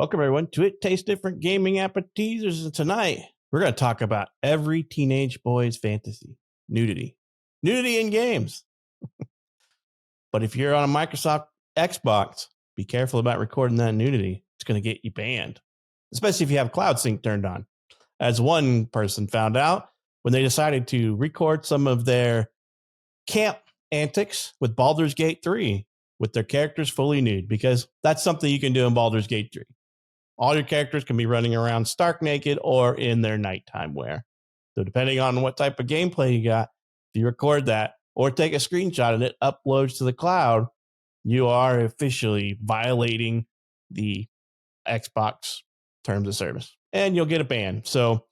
Welcome, everyone, to It Tastes Different Gaming Appetizers. And tonight, we're going to talk about every teenage boy's fantasy, nudity. Nudity in games. But if you're on a Microsoft Xbox, be careful about recording that nudity. It's going to get you banned, especially if you have Cloud Sync turned on. As one person found out when they decided to record some of their camp antics with Baldur's Gate 3 with their characters fully nude, because that's something you can do in Baldur's Gate 3. All your characters can be running around stark naked or in their nighttime wear. So depending on what type of gameplay you got, if you record that or take a screenshot and it uploads to the cloud, you are officially violating the Xbox terms of service and you'll get a ban. So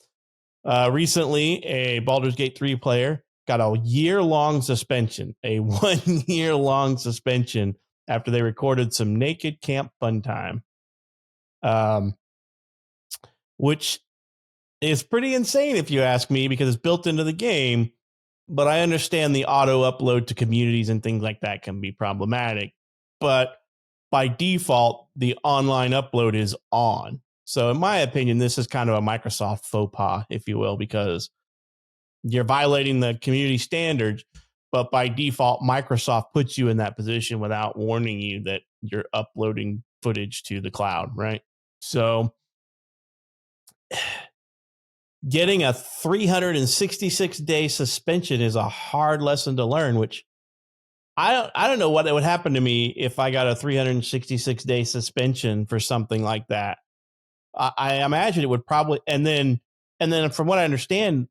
recently, a Baldur's Gate 3 player got a year-long suspension, a 1 year-long suspension after they recorded some naked camp fun time. Which is pretty insane if you ask me, because it's built into the game, but I understand the auto upload to communities and things like that can be problematic, but by default, the online upload is on. So in my opinion, this is kind of a Microsoft faux pas, if you will, because you're violating the community standards, but by default, Microsoft puts you in that position without warning you that you're uploading footage to the cloud, right? So getting a 366-day suspension is a hard lesson to learn, which I don't know what would happen to me if I got a 366-day suspension for something like that. I imagine it would probably, and then from what I understand,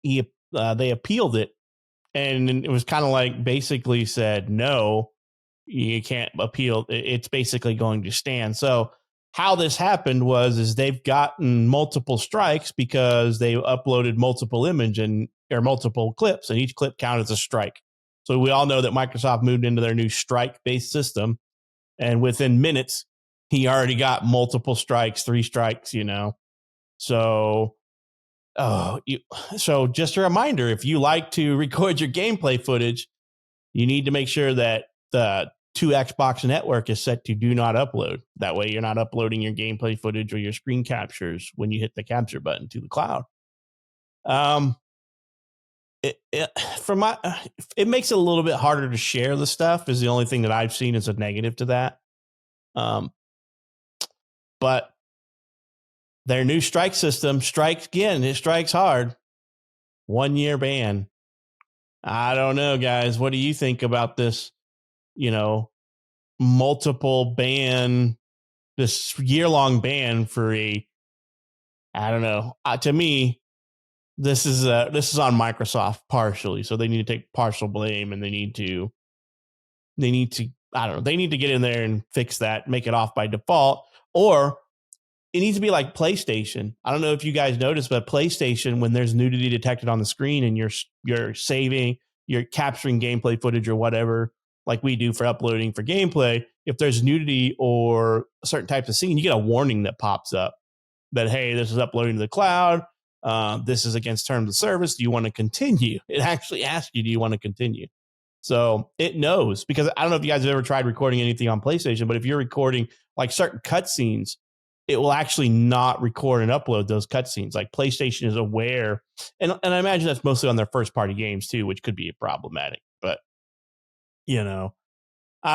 they appealed it, and it was kind of like basically said, no, you can't appeal. It's basically going to stand. So how this happened is they've gotten multiple strikes because they uploaded multiple or multiple clips, and each clip counted as a strike. So we all know that Microsoft moved into their new strike-based system, and within minutes, he already got multiple strikes, 3 strikes, So, so just a reminder, if you like to record your gameplay footage, you need to make sure that the to Xbox network is set to do not upload. That way you're not uploading your gameplay footage or your screen captures when you hit the capture button to the cloud. It makes it a little bit harder to share the stuff, is the only thing that I've seen as a negative to that. But their new strike system strikes again. It strikes hard. 1 year ban. I don't know, guys. What do you think about this? Multiple ban, this year-long ban for I don't know. To me, this is on Microsoft partially, so they need to take partial blame, and they need to I don't know. They need to get in there and fix that, make it off by default, or it needs to be like PlayStation. I don't know if you guys noticed, but PlayStation, when there's nudity detected on the screen and you're saving, you're capturing gameplay footage or whatever, like we do for uploading for gameplay, if there's nudity or certain types of scene, you get a warning that pops up that, hey, this is uploading to the cloud. This is against terms of service. Do you want to continue? It actually asks you, do you want to continue? So it knows, because I don't know if you guys have ever tried recording anything on PlayStation, but if you're recording like certain cutscenes, it will actually not record and upload those cutscenes. Like PlayStation is aware, and I imagine that's mostly on their first party games too, which could be problematic. But I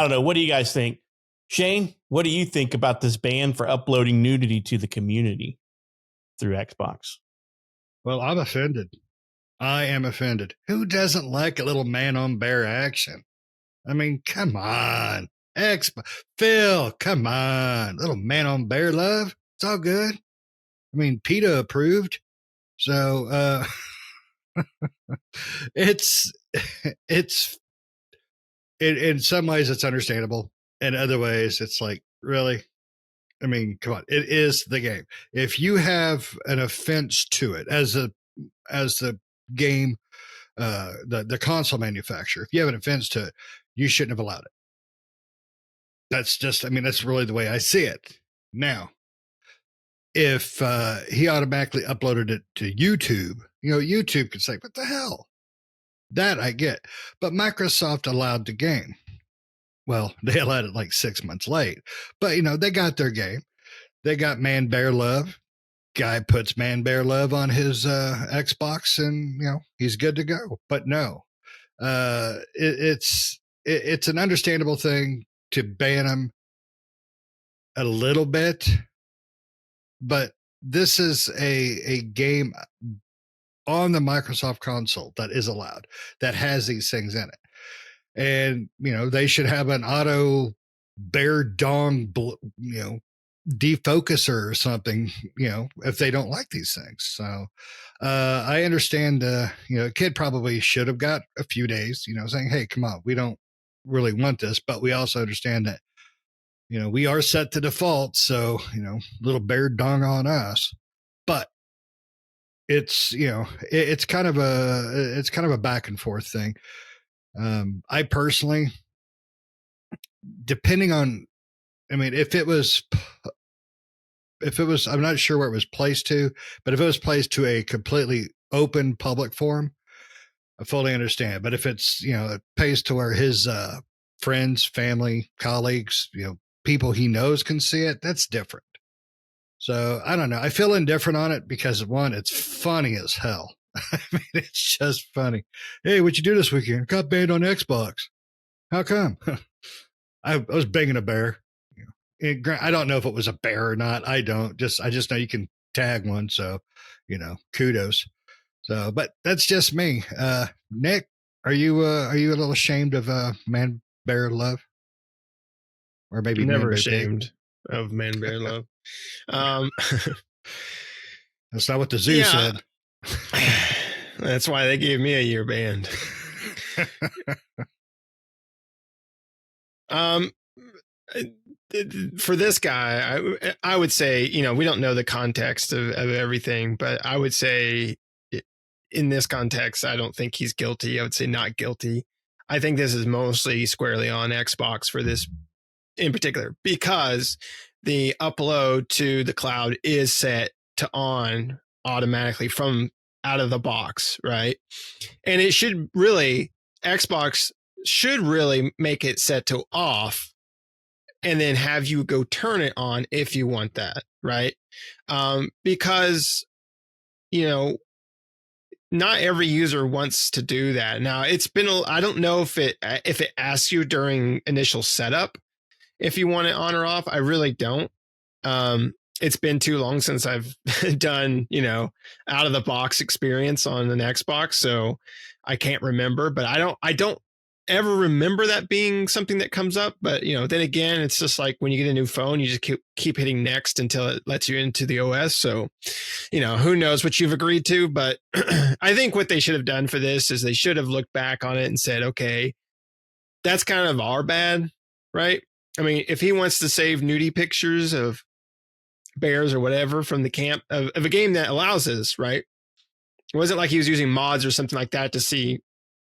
don't know. What do you guys think? Shane, what do you think about this ban for uploading nudity to the community through Xbox? Well, I'm offended. I am offended. Who doesn't like a little man on bear action? I mean, come on. Phil, come on. Little man on bear love. It's all good. I mean, PETA approved. So it's in some ways it's understandable. In other ways, it's like, really? I mean, come on. It is the game. If you have an offense to it as the game, the console manufacturer, if you have an offense to it, you shouldn't have allowed it. That's really the way I see it. Now, if he automatically uploaded it to YouTube, YouTube could say, what the hell? That I get. But Microsoft allowed the game. Well, they allowed it like 6 months late. But, they got their game. They got Man Bear Love. Guy puts Man Bear Love on his Xbox, and he's good to go. But no, it's an understandable thing to ban them a little bit, but this is a game on the Microsoft console that is allowed, that has these things in it. And, they should have an auto bear dong, defocuser or something, if they don't like these things. So I understand, a kid probably should have got a few days, saying, hey, come on, we don't really want this, but we also understand that, we are set to default. So, little bear dong on us. But it's, it's kind of a back and forth thing. I personally, depending on, if it was, I'm not sure where it was placed to, but if it was placed to a completely open public forum, I fully understand. But if it's, it pays to where his friends, family, colleagues, people he knows can see it, that's different. So I don't know. I feel indifferent on it because, one, it's funny as hell. It's just funny. Hey, what you do this weekend? Got banned on Xbox. How come? I was banging a bear. I don't know if it was a bear or not. I just know you can tag one. So, kudos. So, but that's just me. Nick, are you a little ashamed of Man Bear Love? Or maybe never ashamed of Man Bear Love. That's not what the zoo said. That's why they gave me a year banned. For this guy, I would say, we don't know the context of everything, but I would say in this context, I don't think he's guilty. I would say not guilty. I think this is mostly squarely on Xbox for this in particular, because the upload to the cloud is set to on automatically from out of the box, right? And it should really, Xbox should really make it set to off and then have you go turn it on if you want that, right? Because, not every user wants to do that. Now, I don't know if it asks you during initial setup if you want it on or off. I really don't. It's been too long since I've done, out of the box experience on an Xbox, so I can't remember. But I don't ever remember that being something that comes up. But then again, it's just like when you get a new phone, you just keep hitting next until it lets you into the OS. So, who knows what you've agreed to. But I think what they should have done for this is they should have looked back on it and said, okay, that's kind of our bad, right? If he wants to save nudie pictures of bears or whatever from the camp of a game that allows this, right? It wasn't like he was using mods or something like that to see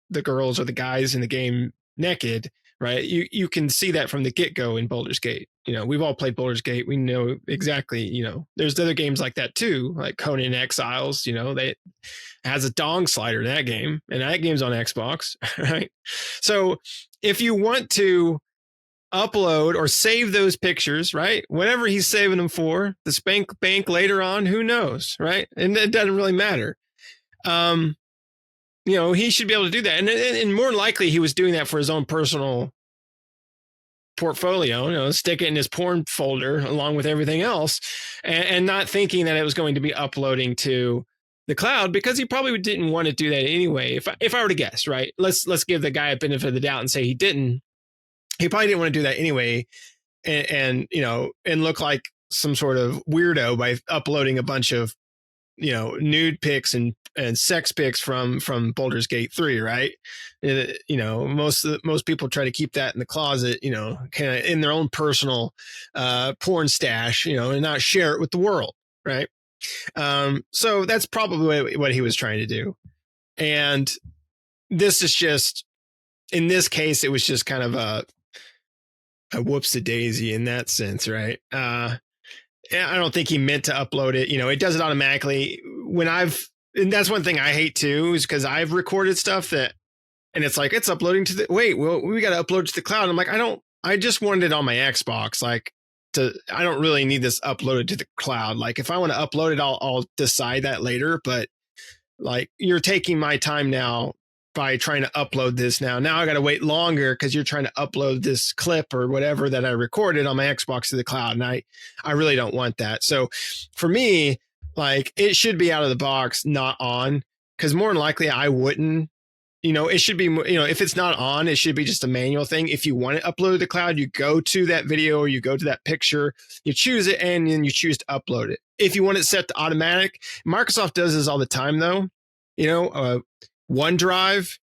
the girls or the guys in the game naked, right? You can see that from the get-go in Baldur's Gate. We've all played Baldur's Gate. We know exactly, there's other games like that too, like Conan Exiles, they has a dong slider in that game, and that game's on Xbox, right? So if you want to upload or save those pictures, right? Whatever he's saving them for, the spank bank later on, who knows, right? And it doesn't really matter. He should be able to do that. And more likely he was doing that for his own personal portfolio, stick it in his porn folder along with everything else, and not thinking that it was going to be uploading to the cloud, because he probably didn't want to do that anyway. If I were to guess, right? Let's give the guy a benefit of the doubt and say he didn't. He probably didn't want to do that anyway, and look like some sort of weirdo by uploading a bunch of nude pics and sex pics from Baldur's Gate 3, right? Most people try to keep that in the closet, kind of in their own personal porn stash, and not share it with the world, right? So that's probably what he was trying to do. And this is just, in this case, it was just kind of a whoops-a-daisy in that sense, right? I don't think he meant to upload it. It does it automatically. And that's one thing I hate too, is because I've recorded stuff and it's like, it's uploading to we got to upload to the cloud. I'm like, I just wanted it on my Xbox. Like, I don't really need this uploaded to the cloud. Like if I want to upload it, I'll decide that later. But like you're taking my time now by trying to upload this now. Now I got to wait longer because you're trying to upload this clip or whatever that I recorded on my Xbox to the cloud. And I really don't want that. So for me, like it should be out of the box, not on, because more than likely I wouldn't. It should be, if it's not on, it should be just a manual thing. If you want it uploaded to the cloud, you go to that video or you go to that picture, you choose it, and then you choose to upload it. If you want it set to automatic, Microsoft does this all the time, though. OneDrive,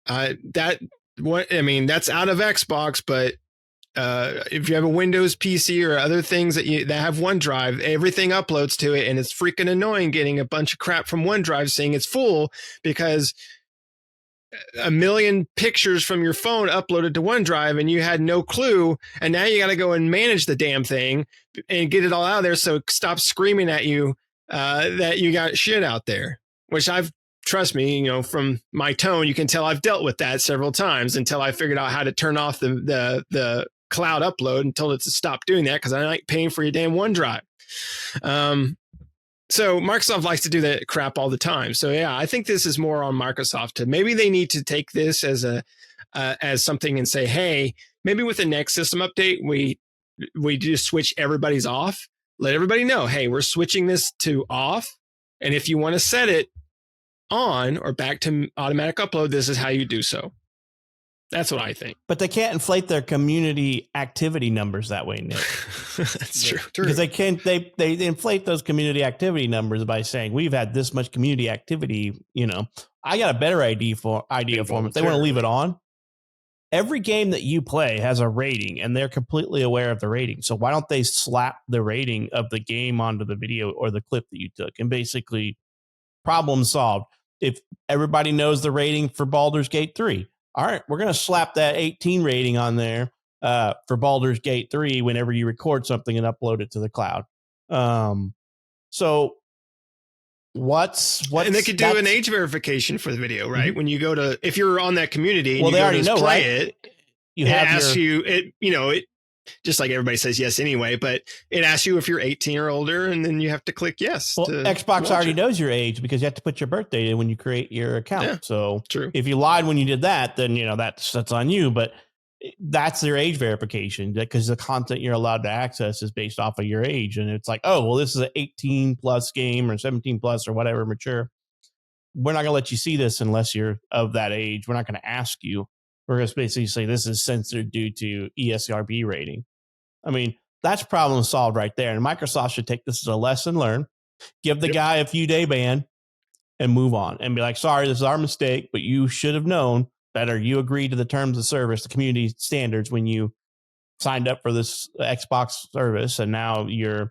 that's out of Xbox, but if you have a Windows PC or other things that have OneDrive, everything uploads to it, and it's freaking annoying getting a bunch of crap from OneDrive saying it's full because a million pictures from your phone uploaded to OneDrive and you had no clue. And now you got to go and manage the damn thing and get it all out of there. So stop screaming at you that you got shit out there, which trust me, from my tone, you can tell I've dealt with that several times until I figured out how to turn off the cloud upload and told it to stop doing that because I like paying for your damn OneDrive. So Microsoft likes to do that crap all the time. So yeah, I think this is more on Microsoft maybe they need to take this as as something and say, hey, maybe with the next system update, we just switch everybody's off. Let everybody know, hey, we're switching this to off. And if you want to set it on or back to automatic upload, this is how you do so. That's what I think. But they can't inflate their community activity numbers that way, Nick. That's true. Because they inflate those community activity numbers by saying we've had this much community activity. I got a better idea for them. If they want to leave it on, every game that you play has a rating and they're completely aware of the rating. So why don't they slap the rating of the game onto the video or the clip that you took and basically problem solved? If everybody knows the rating for Baldur's Gate 3, all right, we're going to slap that 18 rating on there for Baldur's Gate 3 whenever you record something and upload it to the cloud. So what's and they could do an age verification for the video, right? Mm-hmm. When you go to, if you're on that community, and well, you they already know, right? It just like everybody says yes anyway, but it asks you if you're 18 or older, and then you have to click yes. Well, Xbox already knows your age because you have to put your birthday in when you create your account. Yeah, so true. If you lied when you did that, then that's on you. But that's their age verification because the content you're allowed to access is based off of your age, and it's like, oh, well, this is an 18 plus game or 17 plus or whatever mature. We're not going to let you see this unless you're of that age. We're not going to ask you. We're going to basically say this is censored due to ESRB rating. I mean, that's problem solved right there. And Microsoft should take this as a lesson learned, give the guy a few day ban and move on and be like, sorry, this is our mistake, but you should have known better. You agreed to the terms of service, the community standards when you signed up for this Xbox service. And now you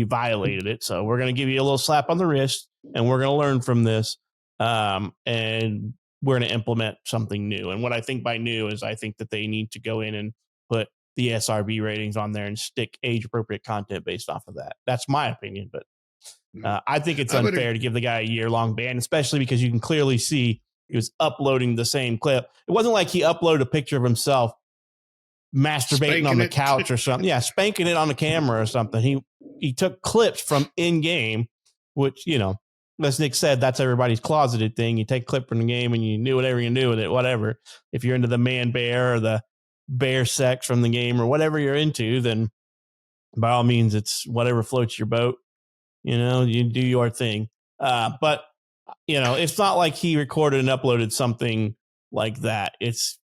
violated it. So we're going to give you a little slap on the wrist and we're going to learn from this. And we're going to implement something new. And what I think by new is I think that they need to go in and put the SRB ratings on there and stick age appropriate content based off of that. That's my opinion, but I think it's unfair to give the guy a year-long ban, especially because you can clearly see he was uploading the same clip. It wasn't like he uploaded a picture of himself masturbating on the couch or something. Yeah, spanking it on the camera or something. He took clips from in-game, which, as Nick said, that's everybody's closeted thing. You take a clip from the game and you do whatever you do with it, whatever. If you're into the man bear or the bear sex from the game or whatever you're into, then by all means, it's whatever floats your boat. You do your thing. But it's not like he recorded and uploaded something like that.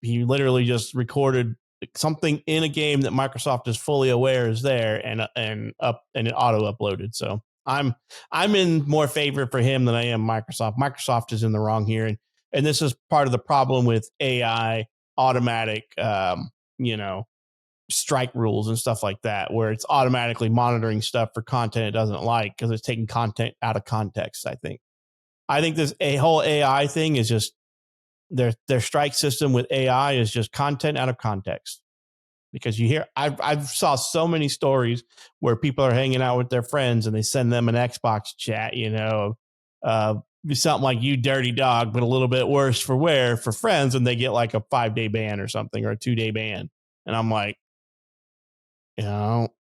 He literally just recorded something in a game that Microsoft is fully aware is there and it auto uploaded. So I'm in more favor for him than I am Microsoft. Microsoft is in the wrong here. And this is part of the problem with AI automatic, strike rules and stuff like that, where it's automatically monitoring stuff for content it doesn't like because it's taking content out of context. I think this whole AI thing is just their strike system with AI is just content out of context. Because I've saw so many stories where people are hanging out with their friends and they send them an Xbox chat, something like "you dirty dog," but a little bit worse for friends, and they get like a 5-day ban or something or a 2-day ban. And I'm like,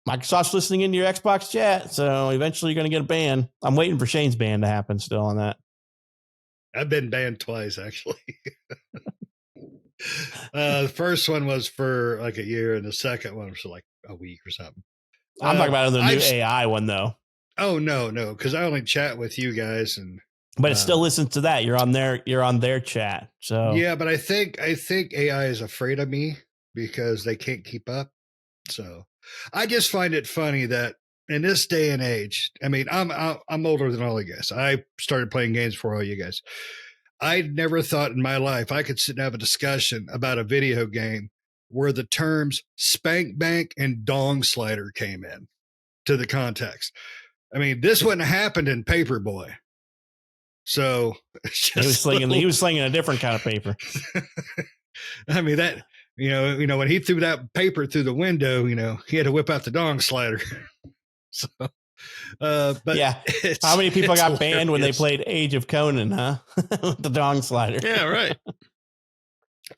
Microsoft's listening into your Xbox chat, so eventually you're going to get a ban. I'm waiting for Shane's ban to happen still on that. I've been banned twice, actually. The first one was for like a year, and the second one was for like a week or something. I'm talking about the new AI one, though. Oh, no, because I only chat with you guys, and but it still listens to that. You're on their chat. So yeah, but I think AI is afraid of me because they can't keep up. So I just find it funny that in this day and age, I mean, I'm older than all you guys. I started playing games for all you guys. I never thought in my life I could sit and have a discussion about a video game where the terms spank bank and dong slider came in to the context. I mean, this wouldn't have happened in Paperboy. So he was slinging a different kind of paper. I mean, that, you know, when he threw that paper through the window, you know, he had to whip out the dong slider. So, but yeah, how many people got banned when they played Age of Conan, huh? With the dong slider. Yeah, right.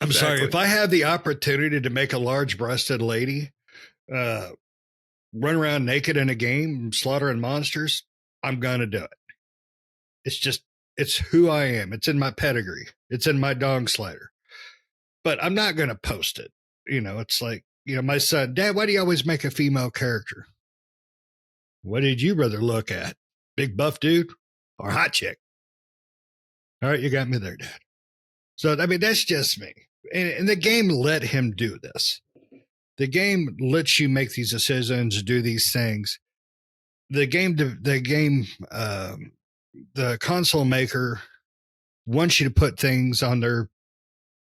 I'm sorry. If I have the opportunity to make a large breasted lady run around naked in a game, slaughtering monsters, I'm going to do it. It's just, it's who I am. It's in my pedigree. It's in my dong slider. But I'm not going to post it. You know, it's like, you know, my son, Dad, why do you always make a female character? What did you rather look at? Big buff dude or hot chick? All right, you got me there, Dad. So, I mean, that's just me. And the game let him do this. The game lets you make these decisions, do these things. The console maker wants you to put things on their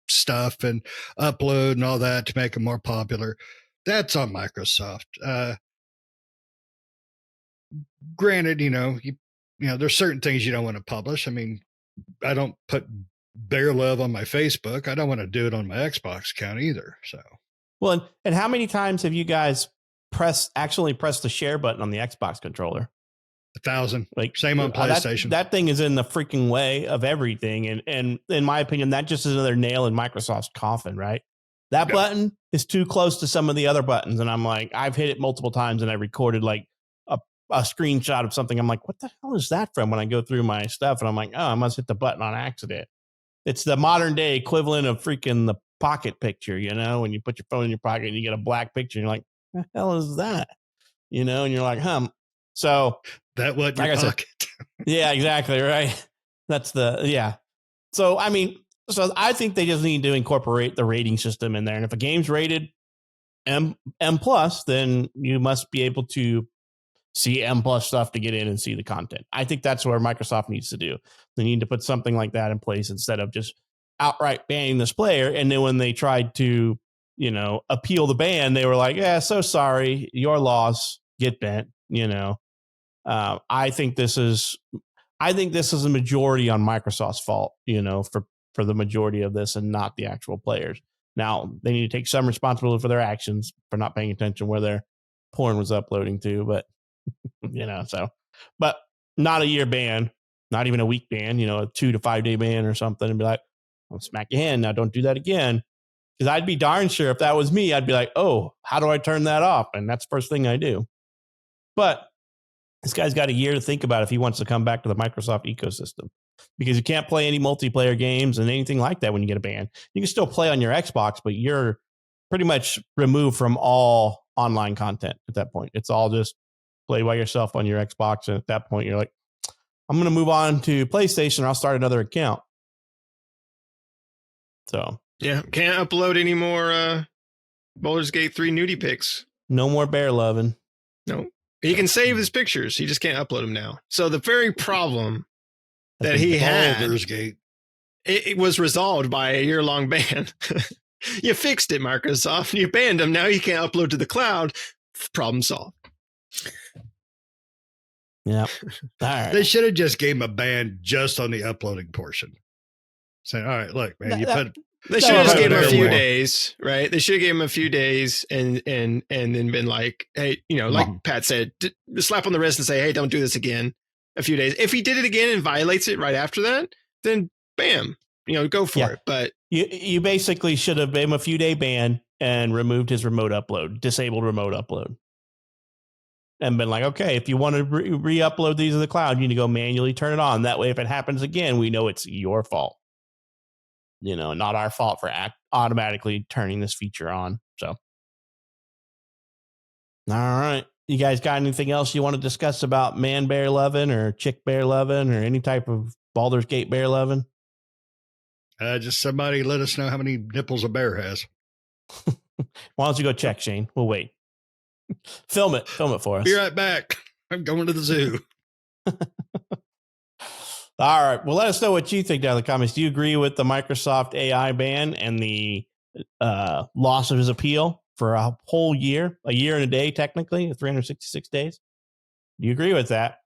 stuff and upload and all that to make them more popular. That's on Microsoft. Granted, you know, there's certain things you don't want to publish. I mean, I don't put bear love on my Facebook. I don't want to do it on my Xbox account either. So, well, and how many times have you guys actually pressed the share button on the Xbox controller? 1,000. Like, same on PlayStation. That thing is in the freaking way of everything. And in my opinion, that just is another nail in Microsoft's coffin, right? That button is too close to some of the other buttons. And I'm like, I've hit it multiple times and I recorded like a screenshot of something. I'm like, what the hell is that from? When I go through my stuff and I'm like, oh, I must hit the button on accident. It's the modern day equivalent of freaking the pocket picture, you know, when you put your phone in your pocket and you get a black picture and you're like, what the hell is that? You know, and you're like, So that what your pocket. Yeah, exactly. Right. That's So, I mean, so I think they just need to incorporate the rating system in there. And if a game's rated M plus, then you must be able to see M plus stuff to get in and see the content. I think that's where Microsoft needs to do. They need to put something like that in place instead of just outright banning this player. And then when they tried to, you know, appeal the ban, they were like, yeah, so sorry, your loss, get bent, you know. I think this is a majority on Microsoft's fault, you know, for the majority of this and not the actual players. Now, they need to take some responsibility for their actions for not paying attention where their porn was uploading to, but you know, but not a year ban, not even a week ban, you know, a 2 to 5 day ban or something, and be like, I'll smack your hand now, don't do that again. Because I'd be darn sure if that was me, I'd be like, oh, how do I turn that off? And that's the first thing I do. But this guy's got a year to think about if he wants to come back to the Microsoft ecosystem, because you can't play any multiplayer games and anything like that when you get a ban. You can still play on your Xbox, but you're pretty much removed from all online content at that point. It's all just play by yourself on your Xbox. And at that point, you're like, I'm going to move on to PlayStation or I'll start another account. So, yeah, can't upload any more Baldur's Gate 3 nudie pics. No more bear loving. No. He can save his pictures. He just can't upload them now. So the very problem that he had, Baldur's Gate, it was resolved by a year-long ban. You fixed it, Microsoft. You banned him. Now he can't upload to the cloud. Problem solved. Yeah. All right. They should have just gave him a ban just on the uploading portion. Saying, all right, look, man, they should have just gave him a few days, right? They should have gave him a few days and then been like, hey, you know, like Pat said, slap on the wrist and say, hey, don't do this again. A few days. If he did it again and violates it right after that, then bam, you know, go for it. But you basically should have gave him a few day ban and removed his remote upload, disabled remote upload. and been like, okay, if you want to re-upload these to the cloud, you need to go manually turn it on. That way, if it happens again, we know it's your fault. Not our fault for automatically turning this feature on. So, all right. You guys got anything else you want to discuss about man bear loving or chick bear loving or any type of Baldur's Gate bear loving? Just somebody let us know how many nipples a bear has. Why don't you go check, Shane? We'll wait. Film it for us. Be right back. I'm going to the zoo. All right. Well, let us know what you think down in the comments. Do you agree with the Microsoft AI ban and the loss of his appeal for a whole year, a year and a day, technically, 366 days? Do you agree with that?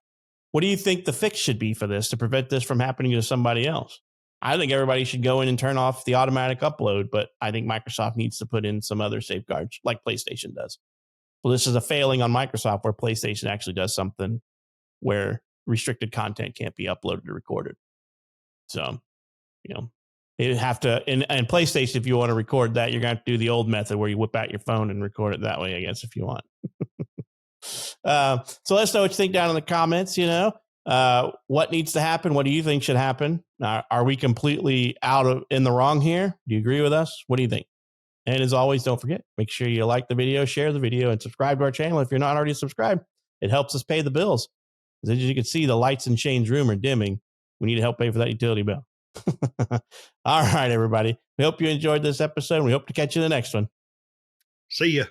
What do you think the fix should be for this to prevent this from happening to somebody else? I think everybody should go in and turn off the automatic upload, but I think Microsoft needs to put in some other safeguards like PlayStation does. Well, this is a failing on Microsoft where PlayStation actually does something where restricted content can't be uploaded or recorded. So, you have to, and PlayStation, if you want to record that, you're going to have to do the old method where you whip out your phone and record it that way, I guess, if you want. So let's know what you think down in the comments. What needs to happen? What do you think should happen? Are we completely in the wrong here? Do you agree with us? What do you think? And as always, don't forget, make sure you like the video, share the video, and subscribe to our channel. If you're not already subscribed, it helps us pay the bills. As you can see, the lights in Shane's room are dimming. We need to help pay for that utility bill. All right, everybody. We hope you enjoyed this episode. We hope to catch you in the next one. See ya.